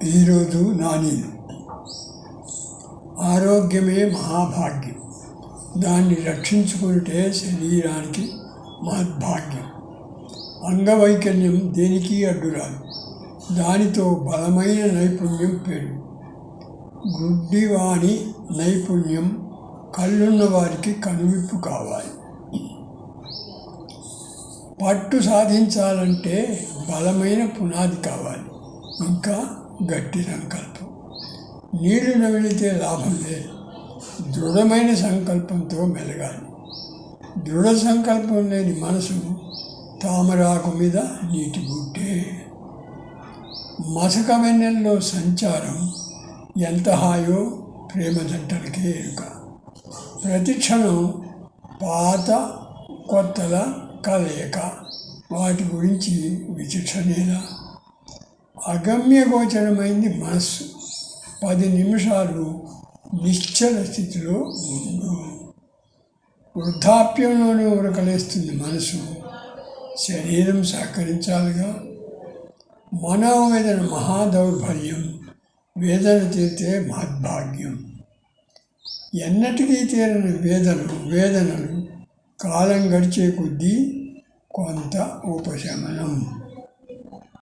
ఈరోజు నానీలు. ఆరోగ్యమే మహాభాగ్యం. దాన్ని రక్షించుకుంటే శరీరానికి మహద్భాగ్యం. అంగవైకల్యం దేనికి అడ్డురాదు. దానితో బలమైన నైపుణ్యం పెరుగు. గుడ్డివాని నైపుణ్యం కళ్ళున్న వారికి కనువిప్పు కావాలి. పట్టు సాధించాలంటే బలమైన పునాది కావాలి, ఇంకా గట్టి సంకల్పం. నీళ్లు నమిలితే లాభం లేదు, దృఢమైన సంకల్పంతో మెలగాలి. దృఢ సంకల్పం లేని మనసు తామరాకు మీద నీటి బుట్టే. మసక వెన్నెల్లో సంచారం ఎంత హాయో ప్రేమ జంటలకే ఎరుక. ప్రతిక్షణం పాత కొత్తల కలయిక, వాటి గురించి విచక్షణేలా. అగమ్యగోచరమైంది మనస్సు. 10 నిమిషాలు నిశ్చల స్థితిలో ఉండు. వృద్ధాప్యంలోనే ఉరకలేస్తుంది మనసు. శరీరం సహకరించాలిగా. మనోవేదన మహాదౌర్బల్యం. వేదన తీరితే మహద్భాగ్యం. ఎన్నటికీ తీరని వేదనలు కాలం గడిచే కొద్దీ కొంత ఉపశమనం.